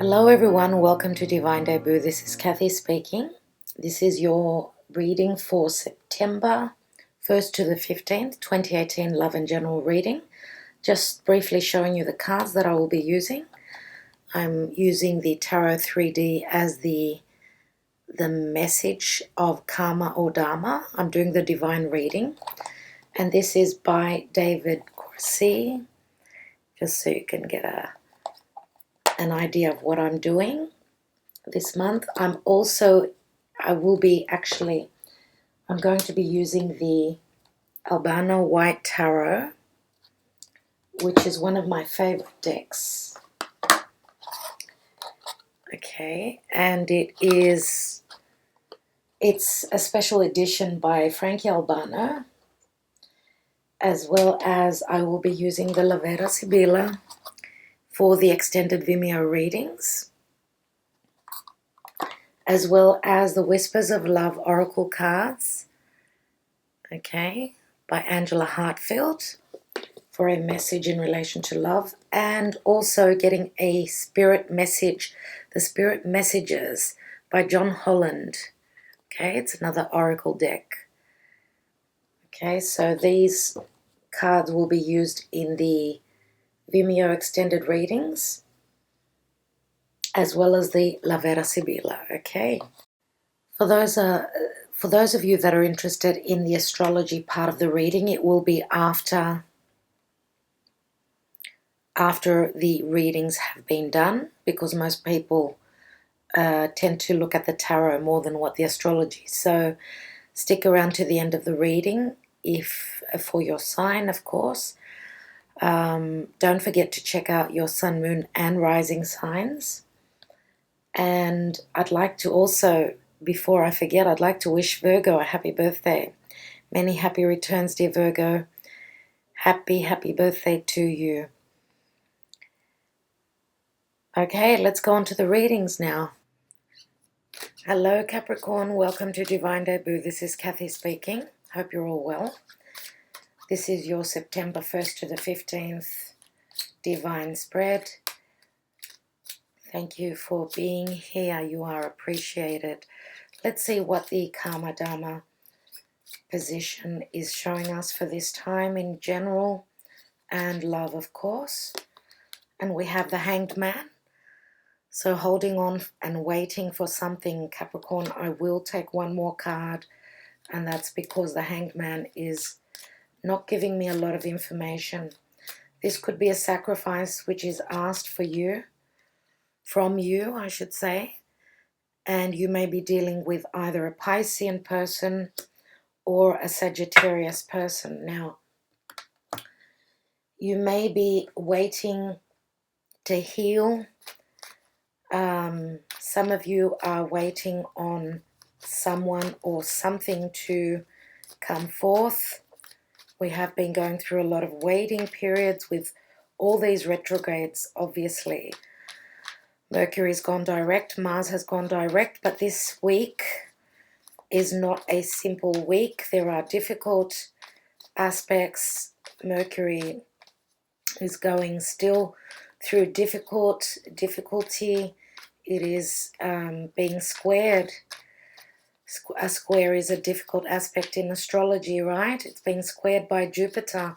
Hello everyone, welcome to Divine Debut. This is Kathy speaking. This is your reading for September 1st to the 15th, 2018 Love and General reading. Just briefly showing you the cards that I will be using. I'm using the Tarot 3D as the message of Karma or Dharma. I'm doing the Divine reading. And this is by David Corsi, just so you can get an idea of what I'm doing this month. I'm going to be using the Albano White Tarot, which is one of my favorite decks. Okay, and it's a special edition by Frankie Albano, as well as I will be using the La Vera Sibilla for the extended Vimeo readings, as well as the Whispers of Love Oracle cards, okay, by Angela Hartfield for a message in relation to love, and also getting a spirit message, the Spirit Messages by John Holland. Okay, it's another Oracle deck. Okay, so these cards will be used in the Vimeo extended readings, as well as the La Vera Sibilla. Okay. For those of you that are interested in the astrology part of the reading, it will be after the readings have been done, because most people tend to look at the tarot more than what the astrology. So stick around to the end of the reading for your sign, of course. Don't forget to check out your sun, moon, and rising signs. And I'd like to also, before I forget, I'd like to wish Virgo a happy birthday. Many happy returns, dear Virgo. Happy birthday to you. Okay, let's go on to the readings now. Hello Capricorn, welcome to Divine Debut. This is Kathy speaking. Hope you're all well. This is your September 1st to the 15th Divine Spread. Thank you for being here. You are appreciated. Let's see what the Karma Dharma position is showing us for this time in general and love, of course. And we have the Hanged Man. So holding on and waiting for something, Capricorn. I will take one more card, and that's because the Hanged Man is not giving me a lot of information. This could be a sacrifice which is asked from you, I should say. And you may be dealing with either a Piscean person or a Sagittarius person. Now, you may be waiting to heal. Some of you are waiting on someone or something to come forth. We have been going through a lot of waiting periods with all these retrogrades, obviously. Mercury's gone direct, Mars has gone direct, but this week is not a simple week. There are difficult aspects. Mercury is going still through difficulty. It is being squared. A square is a difficult aspect in astrology, right? It's being squared by Jupiter.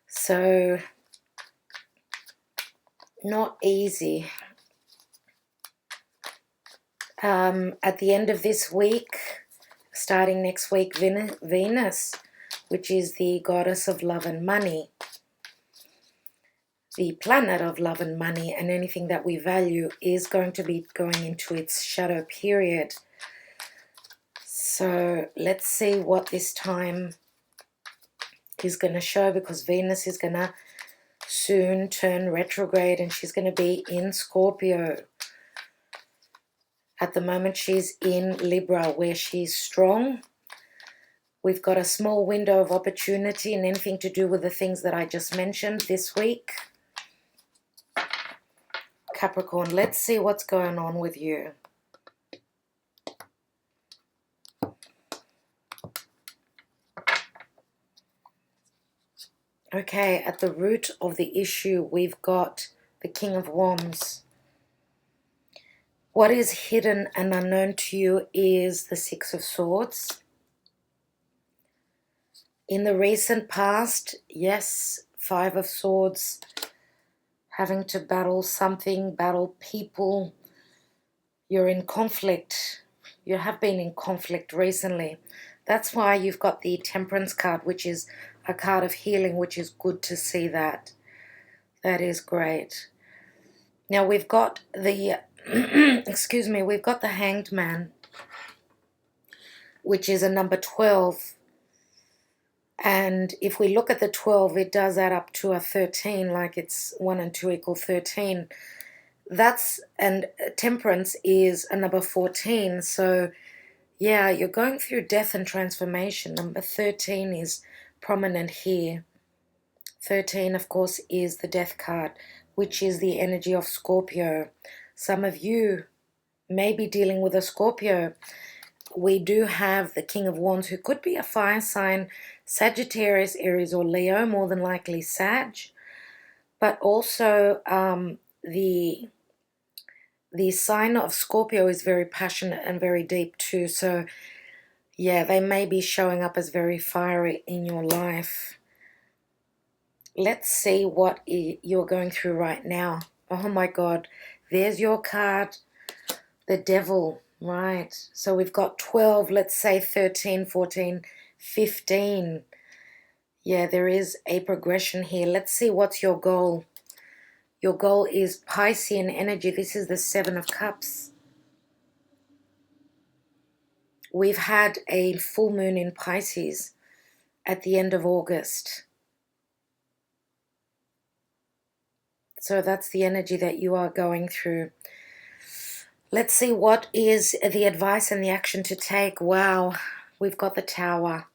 So, not easy. At the end of this week, starting next week, Venus, which is the goddess of love and money, the planet of love and money and anything that we value, is going to be going into its shadow period. So let's see what this time is going to show, because Venus is going to soon turn retrograde and she's going to be in Scorpio. At the moment she's in Libra, where she's strong. We've got a small window of opportunity in anything to do with the things that I just mentioned this week. Capricorn, let's see what's going on with you. Okay, at the root of the issue, we've got the King of Wands. What is hidden and unknown to you is the Six of Swords. In the recent past, yes, Five of Swords, having to battle something, battle people. You're in conflict. You have been in conflict recently. That's why you've got the Temperance card, which is a card of healing, which is good to see that. That is great. Now we've got the, excuse me, we've got the Hanged Man, which is a number 12. And if we look at the 12, it does add up to a 13, like it's 1 and 2 equal 13. And Temperance is a number 14. So yeah, you're going through death and transformation. Number 13 is prominent here. 13, of course, is the Death card, which is the energy of Scorpio. Some of you may be dealing with a Scorpio. We do have the King of Wands, who could be a fire sign, Sagittarius, Aries, or Leo, more than likely Sag. But also the sign of Scorpio is very passionate and very deep too. So yeah, they may be showing up as very fiery in your life. Let's see what you're going through right now. Oh my God, there's your card, the Devil. Right, so we've got 12, let's say 13, 14, 15. Yeah, there is a progression here. Let's see what's your goal. Your goal is Piscean energy. This is the Seven of Cups. We've had a full moon in Pisces at the end of August. So that's the energy that you are going through. Let's see what is the advice and the action to take. Wow, we've got the Tower,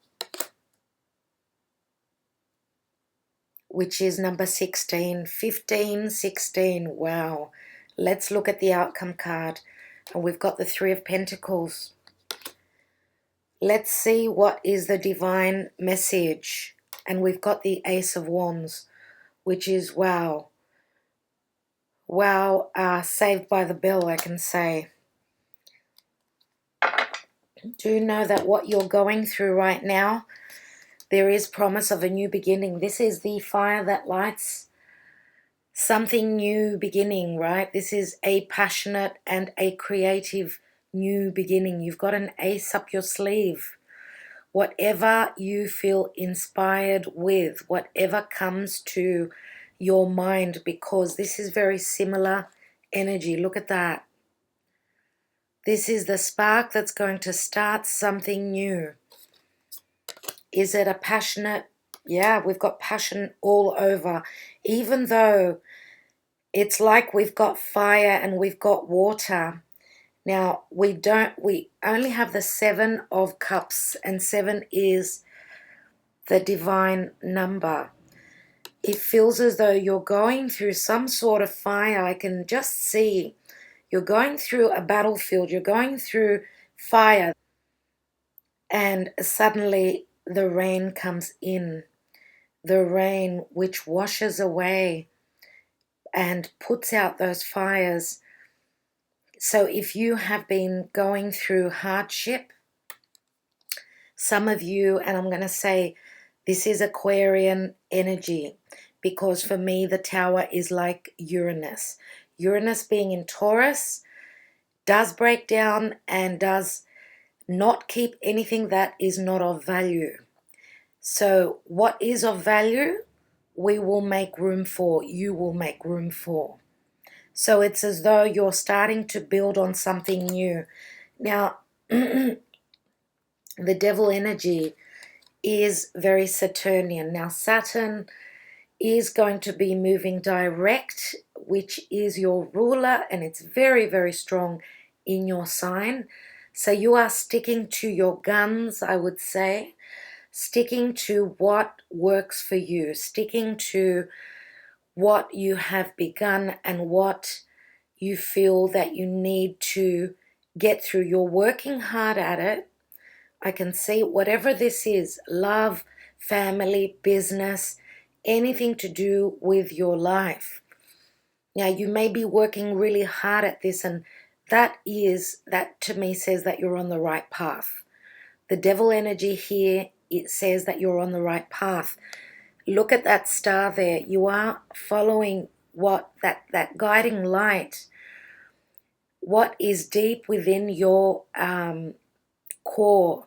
which is number 16, 15, 16. Wow. Let's look at the outcome card. And we've got the Three of Pentacles. Let's see what is the divine message. And we've got the Ace of Wands, which is wow. Wow, saved by the bell, I can say. Do know that what you're going through right now, there is promise of a new beginning. This is the fire that lights something new beginning, right? This is a passionate and a creative new beginning. You've got an ace up your sleeve. Whatever you feel inspired with, whatever comes to your mind, because this is very similar energy. Look at that. This is the spark that's going to start something new. Is it a passionate? Yeah, we've got passion all over. Even though it's like we've got fire and we've got water. Now, we only have the Seven of Cups, and 7 is the divine number. It feels as though you're going through some sort of fire. I can just see you're going through a battlefield. You're going through fire. And suddenly the rain comes in. The rain which washes away and puts out those fires. So if you have been going through hardship, some of you, and I'm going to say this is Aquarian energy, because for me the Tower is like Uranus. Uranus being in Taurus does break down and does not keep anything that is not of value. So what is of value, we will make room for, you will make room for. So it's as though you're starting to build on something new. Now, the Devil energy is very Saturnian. Now, Saturn is going to be moving direct, which is your ruler, and it's very, very strong in your sign. So you are sticking to your guns, I would say, sticking to what works for you, sticking to what you have begun and what you feel that you need to get through. You're working hard at it. I can see whatever this is, love, family, business, anything to do with your life. Now, you may be working really hard at this, and that to me says that you're on the right path. The devil energy here, it says that you're on the right path. Look at that star there. You are following what that guiding light, what is deep within your core.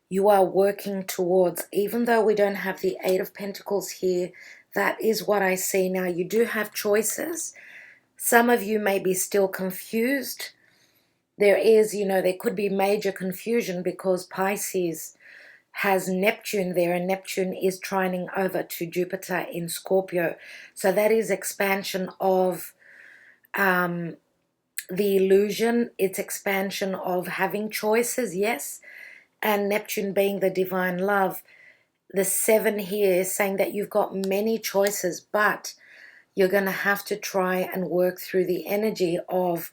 You are working towards, even though we don't have the Eight of Pentacles here, that is what I see. Now, you do have choices. Some of you may be still confused. There is, there could be major confusion because Pisces has Neptune there, and Neptune is trining over to Jupiter in Scorpio. So that is expansion of the illusion. It's expansion of having choices, yes. And Neptune being the divine love. The 7 here is saying that you've got many choices, but you're going to have to try and work through the energy of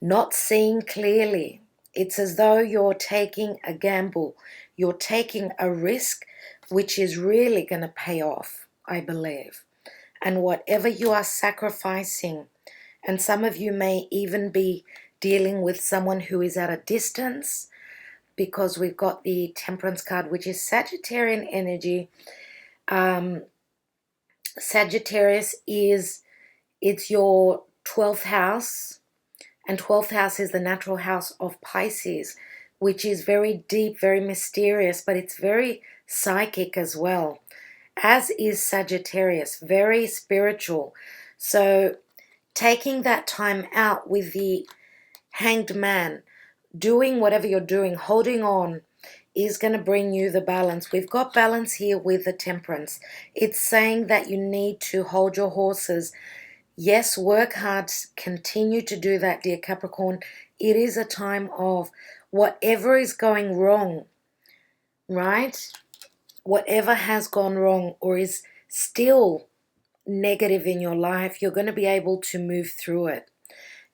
not seeing clearly. It's as though you're taking a gamble. You're taking a risk, which is really going to pay off, I believe. And whatever you are sacrificing, and some of you may even be dealing with someone who is at a distance, because we've got the Temperance card, which is Sagittarian energy. Sagittarius it's your 12th house, and 12th house is the natural house of Pisces, which is very deep, very mysterious, but it's very psychic as well, as is Sagittarius, very spiritual. So taking that time out with the Hanged Man, doing whatever you're doing, holding on, is going to bring you the balance. We've got balance here with the Temperance. It's saying that you need to hold your horses. Yes, work hard, continue to do that, dear Capricorn. It is a time of whatever is going wrong, right? Whatever has gone wrong or is still negative in your life, you're going to be able to move through it.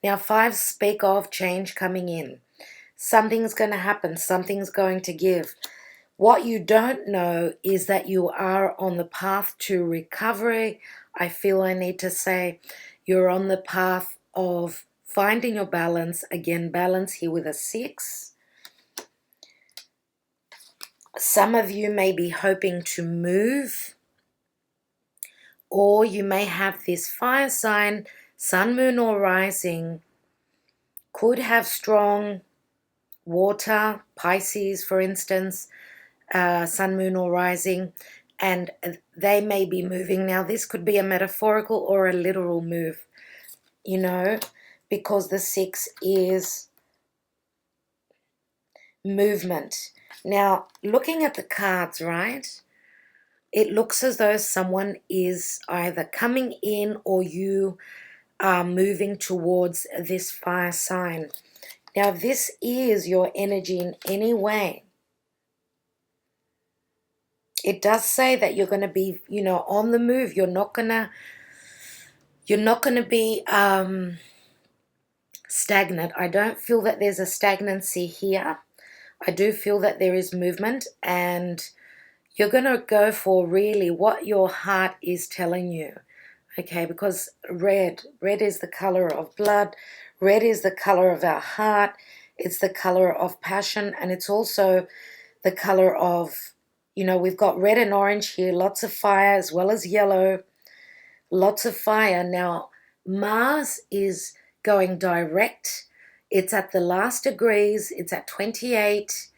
Now, 5 speak of change coming in. Something's going to happen. Something's going to give. What you don't know is that you are on the path to recovery. I feel I need to say you're on the path of finding your balance. Again, balance here with a 6. Some of you may be hoping to move, or you may have this fire sign, sun, moon, or rising, could have strong water, Pisces, for instance, sun, moon, or rising, and they may be moving. Now, this could be a metaphorical or a literal move, because the 6 is movement. Now, looking at the cards, right, it looks as though someone is either coming in or you are moving towards this fire sign. Now, this is your energy in any way. It does say that you're going to be, on the move. You're not going to be stagnant. I don't feel that there's a stagnancy here. I do feel that there is movement, and you're going to go for really what your heart is telling you. Okay, because red is the color of blood. Red is the color of our heart. It's the color of passion, and it's also the color of, we've got red and orange here, lots of fire as well as yellow, lots of fire. Now, Mars is going direct. It's at the last degrees. It's at 28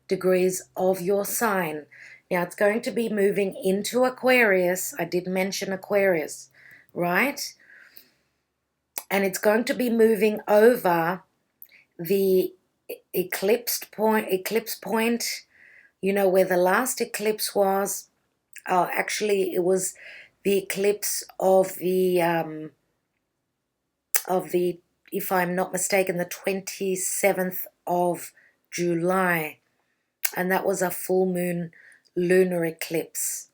degrees of your sign. Now, it's going to be moving into Aquarius. I did mention Aquarius, right? And it's going to be moving over the eclipse point, where the last eclipse was. Actually, it was the eclipse of the, if I'm not mistaken, the 27th of July. And that was a full moon lunar eclipse.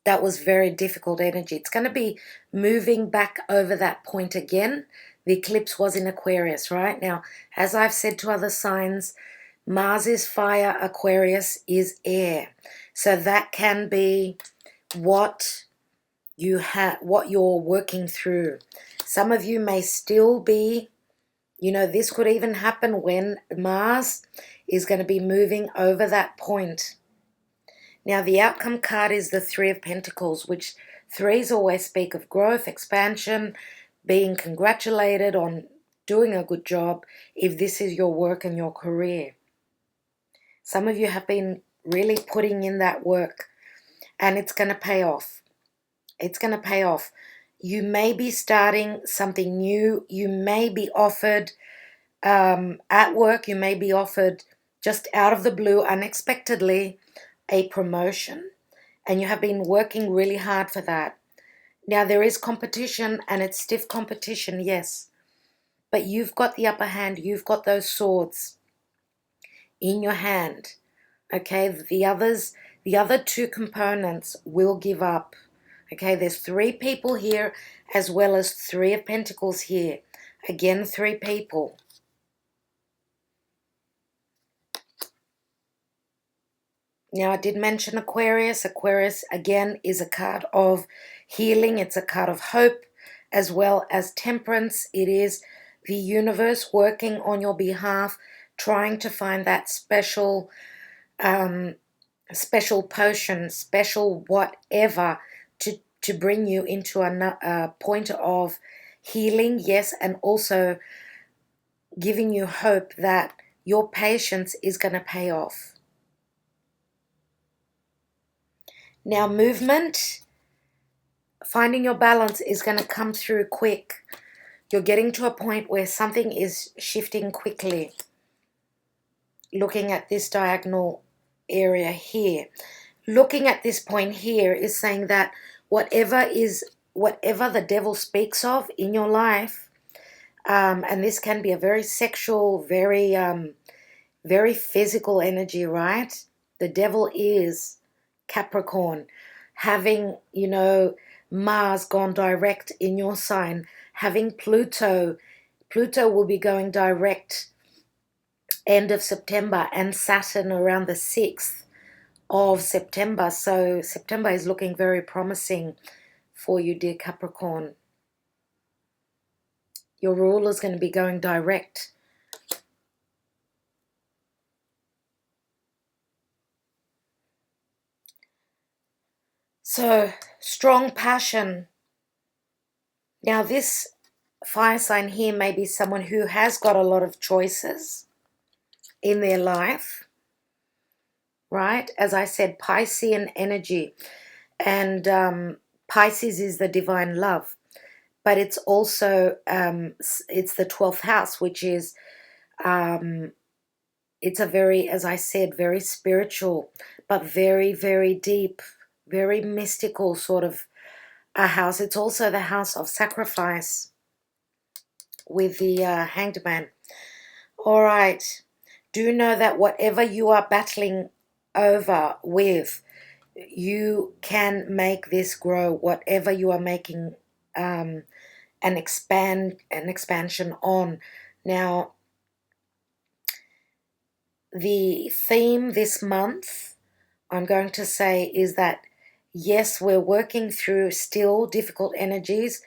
That was very difficult energy. It's going to be moving back over that point again. The eclipse was in Aquarius, right? Now, as I've said to other signs, Mars is fire, Aquarius is air. So that can be what you're working through. Some of you may still be You know, this could even happen when Mars is going to be moving over that point. Now, the outcome card is the Three of Pentacles, which threes always speak of growth, expansion, being congratulated on doing a good job if this is your work and your career. Some of you have been really putting in that work, and it's going to pay off. It's going to pay off. You may be starting something new. You may be offered at work, you may be offered just out of the blue, unexpectedly, a promotion, and you have been working really hard for that. Now, there is competition, and it's stiff competition, yes, but you've got the upper hand. You've got those swords in your hand. Okay, the other two components will give up. Okay, there's three people here as well as Three of Pentacles here. Again, three people. Now, I did mention Aquarius. Aquarius, again, is a card of healing. It's a card of hope as well as temperance. It is the universe working on your behalf, trying to find that special potion, special whatever to bring you into a point of healing, yes, and also giving you hope that your patience is going to pay off. Now, movement, finding your balance is going to come through quick. You're getting to a point where something is shifting quickly. Looking at this diagonal area here. Looking at this point here is saying that whatever the devil speaks of in your life, and this can be a very sexual, very physical energy, right? The devil is Capricorn, having, Mars gone direct in your sign, having Pluto will be going direct end of September, and Saturn around the 6th of September. So September is looking very promising for you, dear Capricorn. Your ruler is going to be going direct. So, strong passion. Now, this fire sign here may be someone who has got a lot of choices in their life, right? As I said, Piscean energy. And Pisces is the divine love. But it's also, it's the 12th house, which is, it's a very, as I said, very spiritual, but very, very deep, very mystical sort of a house. It's also the house of sacrifice with the Hanged Man. All right. Do know that whatever you are battling over with, you can make this grow. Whatever you are making an expansion on. Now, the theme this month, I'm going to say, is that yes, we're working through still difficult energies,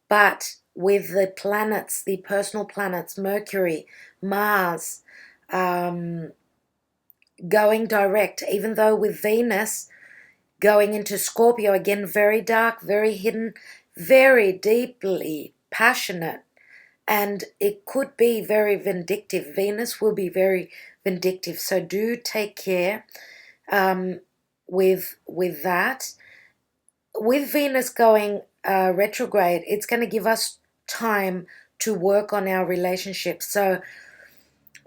but with the planets, the personal planets, Mercury, Mars, going direct, even though with Venus going into Scorpio, again, very dark, very hidden, very deeply passionate, and it could be very vindictive. Venus will be very vindictive, so do take care with that. With Venus going retrograde, it's going to give us time to work on our relationships. So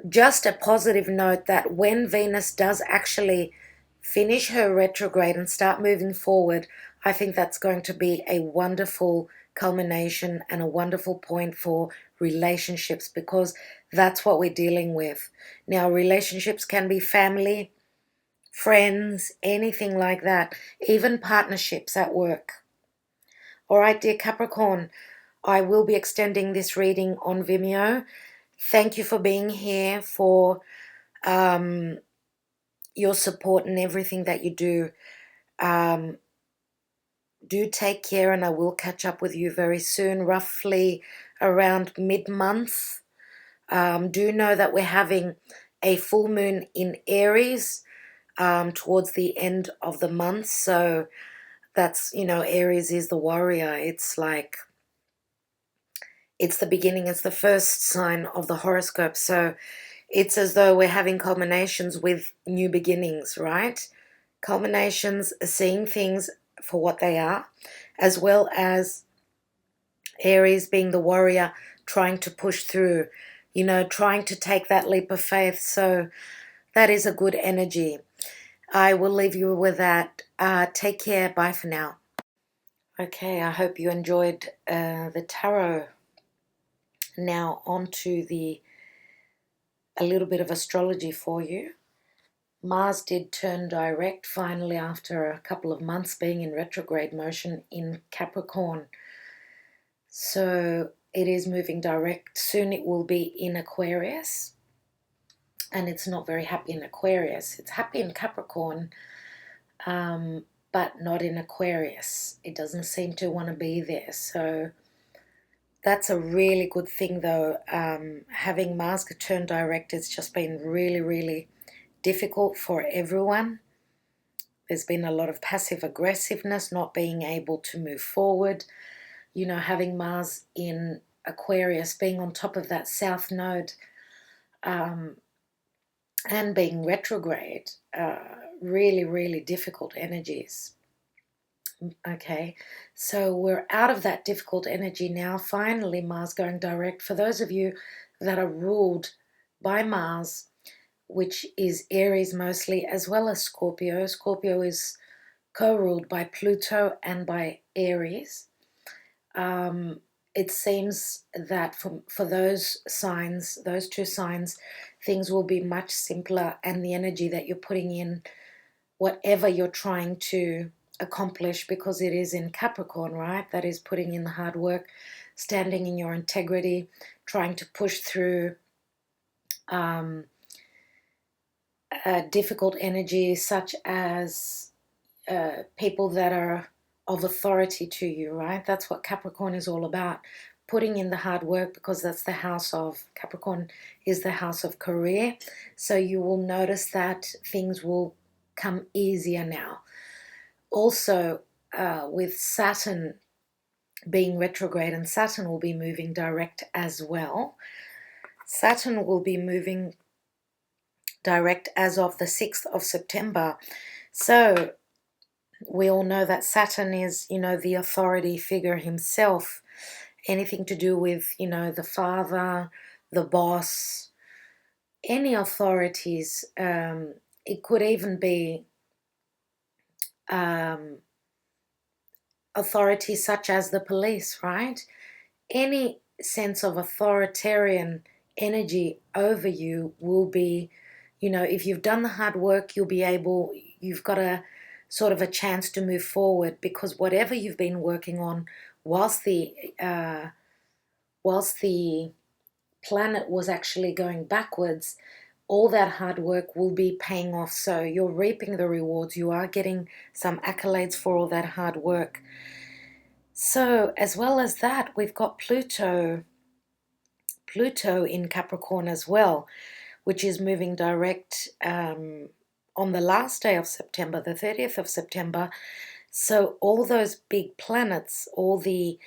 just a positive note that when Venus does actually finish her retrograde and start moving forward, I think that's going to be a wonderful culmination and a wonderful point for relationships, because that's what we're dealing with. Now, relationships can be family, friends, anything like that, even partnerships at work. All right, dear Capricorn, I will be extending this reading on Vimeo. Thank you for being here, for your support and everything that you do. Do take care, and I will catch up with you very soon, roughly around mid-month. Do know that we're having a full moon in Aries towards the end of the month. So that's, Aries is the warrior. It's like, it's the beginning, it's the first sign of the horoscope. So it's as though we're having culminations with new beginnings, right? Culminations, seeing things for what they are, as well as Aries being the warrior, trying to push through, trying to take that leap of faith. So that is a good energy. I will leave you with that. Take care. Bye for now. Okay, I hope you enjoyed the tarot. Now on to a little bit of astrology for you. Mars did turn direct finally after a couple of months being in retrograde motion in Capricorn. So it is moving direct. Soon it will be in Aquarius. And it's not very happy in Aquarius. It's happy in Capricorn, but not in Aquarius. It doesn't seem to want to be there. So that's a really good thing, though. Having Mars turn direct has just been really, really difficult for everyone. There's been a lot of passive aggressiveness, not being able to move forward. Having Mars in Aquarius, being on top of that south node, and being retrograde, really, really difficult energies. Okay, so we're out of that difficult energy now. Finally, Mars going direct. For those of you that are ruled by Mars, which is Aries mostly, as well as Scorpio. Scorpio is co-ruled by Pluto and by Aries. It seems that for those signs, those two signs, things will be much simpler, and the energy that you're putting in, whatever you're trying to accomplish, because it is in Capricorn, right? That is putting in the hard work, standing in your integrity, trying to push through difficult energy, such as people that are of authority to you, right? That's what Capricorn is all about. Putting in the hard work, because that's the house of Capricorn, is the house of career. So you will notice that things will come easier now. Also, with Saturn being retrograde, and Saturn will be moving direct as well. Saturn will be moving direct as of the 6th of September. So we all know that Saturn is, the authority figure himself. Anything to do with, the father, the boss, any authorities. It could even be authorities such as the police, right? Any sense of authoritarian energy over you will be, if you've done the hard work, you've got a sort of a chance to move forward, because whatever you've been working on whilst the planet was actually going backwards, all that hard work will be paying off. So you're reaping the rewards. You are getting some accolades for all that hard work. So as well as that, we've got Pluto in Capricorn as well, which is moving direct on the last day of September, the 30th of September. So all those big planets, all the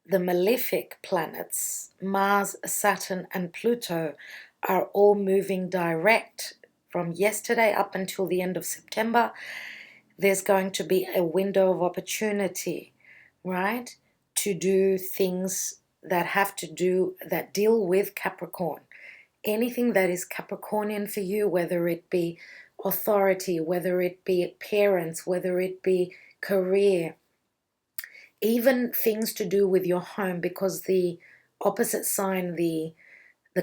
malefic planets, Mars, Saturn, and Pluto, are all moving direct from yesterday up until the end of September. There's going to be a window of opportunity, right, to do things that deal with Capricorn. Anything that is Capricornian for you, whether it be authority, whether it be parents, whether it be career, even things to do with your home, because the opposite sign, the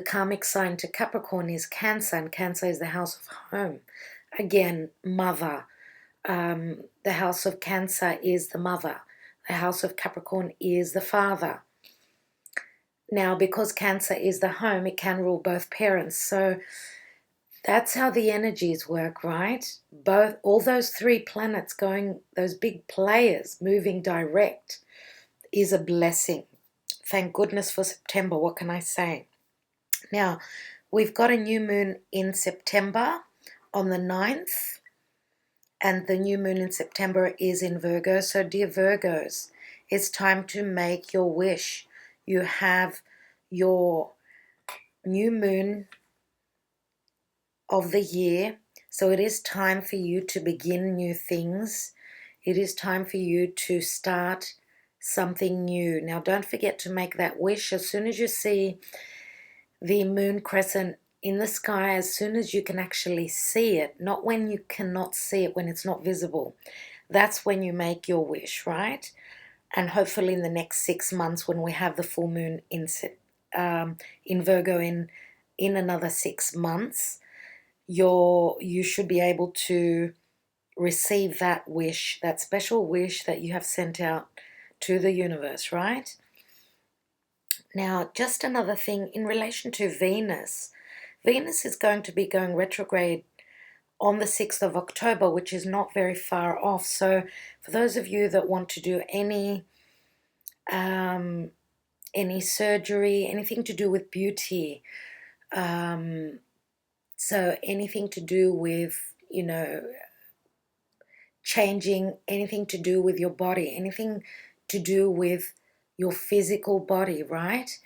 karmic sign to Capricorn is Cancer, and Cancer is the house of home. Again, mother. The house of Cancer is the mother. The house of Capricorn is the father. Now, because Cancer is the home, it can rule both parents. So that's how the energies work, right? All those three planets going, those big players moving direct, is a blessing. thank goodness for September. What can I say? Now, we've got a new moon in September on the 9th, and the new moon in September is in Virgo. So, dear Virgos, it's time to make your wish. You have your new moon of the year, so it is time for you to begin new things. It is time for you to start something new. Now, don't forget to make that wish as soon as you see the moon crescent in the sky, as soon as you can actually see it, not when you cannot see it, when it's not visible. That's when you make your wish, right? And hopefully in the next 6 months, when we have the full moon in Virgo in another 6 months, you should be able to receive that wish, that special wish that you have sent out to the universe, right? Now, just another thing in relation to Venus. Venus is going to be going retrograde on the 6th of October, which is not very far off. So for those of you that want to do any surgery, anything to do with beauty, so anything to do with, changing, anything to do with your body, anything to do with your physical body, right?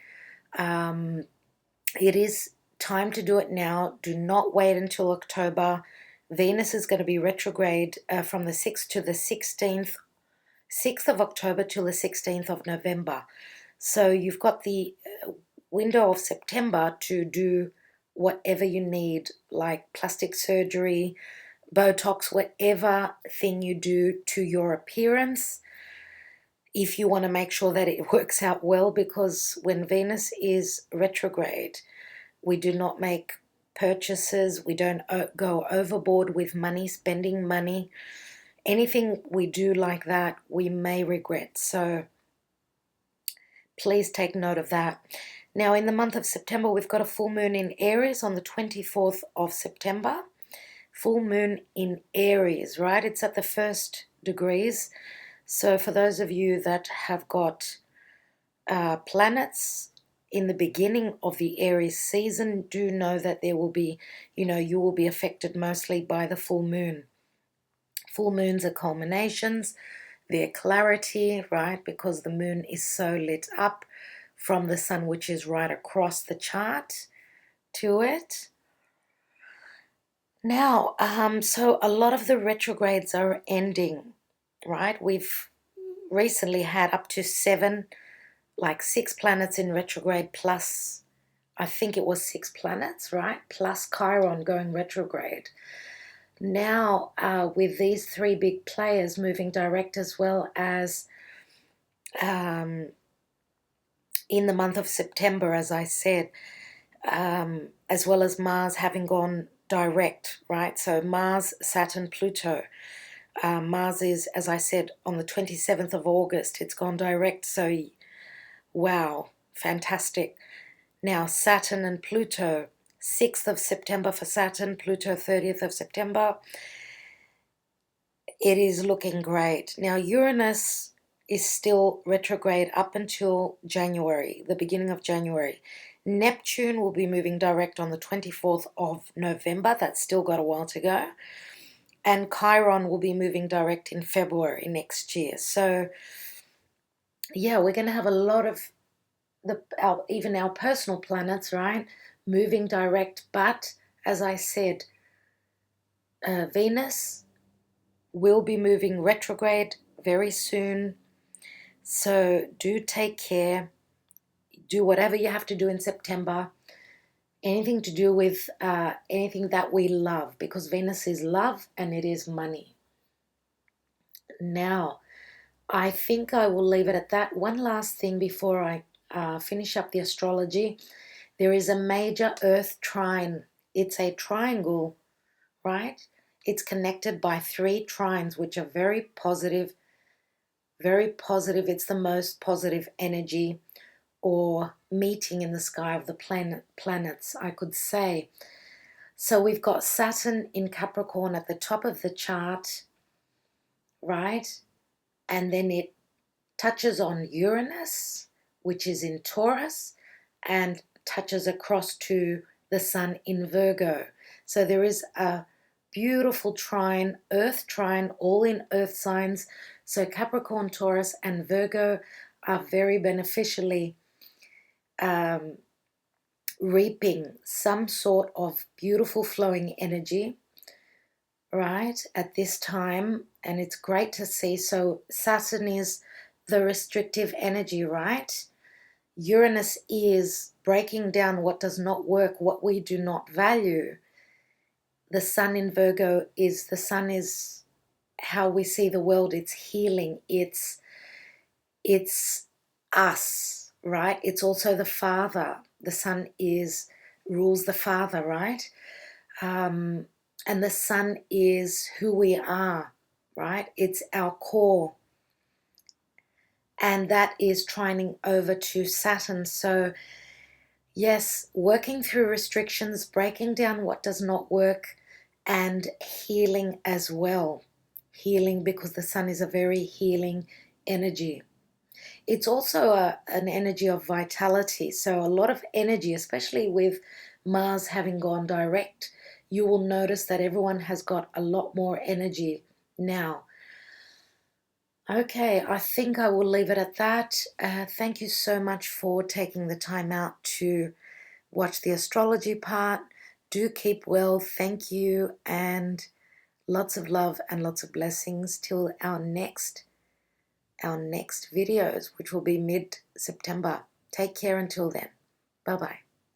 It is time to do it now. Do not wait until October. Venus is going to be retrograde from the 6th to the 16th, 6th of October till the 16th of November. So you've got the window of September to do whatever you need, like plastic surgery, Botox, whatever thing you do to your appearance, if you want to make sure that it works out well, because when Venus is retrograde, we do not make purchases, we don't go overboard with money, spending money. Anything we do like that, we may regret. So please take note of that. Now, in the month of September, we've got a full moon in Aries on the 24th of September. Full moon in Aries, right? It's at the 1st degrees. So for those of you that have got planets in the beginning of the Aries season, do know that there will be, you will be affected mostly by the full moon. Full moons are culminations, their clarity, right? Because the moon is so lit up from the sun, which is right across the chart to it. Now, so a lot of the retrogrades are ending, right? We've recently had up to 6 planets in retrograde, plus, I think it was 6 planets, right? Plus Chiron going retrograde. Now, with these 3 big players moving direct, as well as in the month of September, as I said, as well as Mars having gone direct, right? So Mars, Saturn, Pluto. Mars is, as I said, on the 27th of August. It's gone direct, so wow, fantastic. Now, Saturn and Pluto, 6th of September for Saturn, Pluto 30th of September. It is looking great. Now, Uranus is still retrograde up until January, the beginning of January. Neptune will be moving direct on the 24th of November. That's still got a while to go. And Chiron will be moving direct in February next year. So, yeah, we're going to have a lot of even our personal planets, right, moving direct. But, as I said, Venus will be moving retrograde very soon. So do take care. Do whatever you have to do in September. Anything to do with anything that we love, because Venus is love and it is money. Now, I think I will leave it at that. One last thing before I finish up the astrology. There is a major Earth trine. It's a triangle, right? It's connected by 3 trines, which are very positive. Very positive. It's the most positive energy or meeting in the sky of the planets, I could say. So we've got Saturn in Capricorn at the top of the chart, right? And then it touches on Uranus, which is in Taurus and touches across to the Sun in Virgo. So there is a beautiful trine, Earth trine, all in Earth signs. So Capricorn, Taurus, and Virgo are very beneficially reaping some sort of beautiful flowing energy, right, at this time. And it's great to see. So Saturn is the restrictive energy, right? Uranus is breaking down what does not work, what we do not value. The Sun in Virgo is, the Sun is how we see the world. It's healing. It's us, right? It's also the Father. The Sun rules the Father, right? And the Sun is who we are, right? It's our core. And that is trining over to Saturn. So yes, working through restrictions, breaking down what does not work, and healing as well. Healing, because the Sun is a very healing energy. It's also an energy of vitality. So a lot of energy, especially with Mars having gone direct, you will notice that everyone has got a lot more energy now. Okay, I think I will leave it at that. Thank you so much for taking the time out to watch the astrology part. Do keep well. Thank you, and lots of love and lots of blessings till our next videos, which will be mid-September. Take care until then. Bye-bye.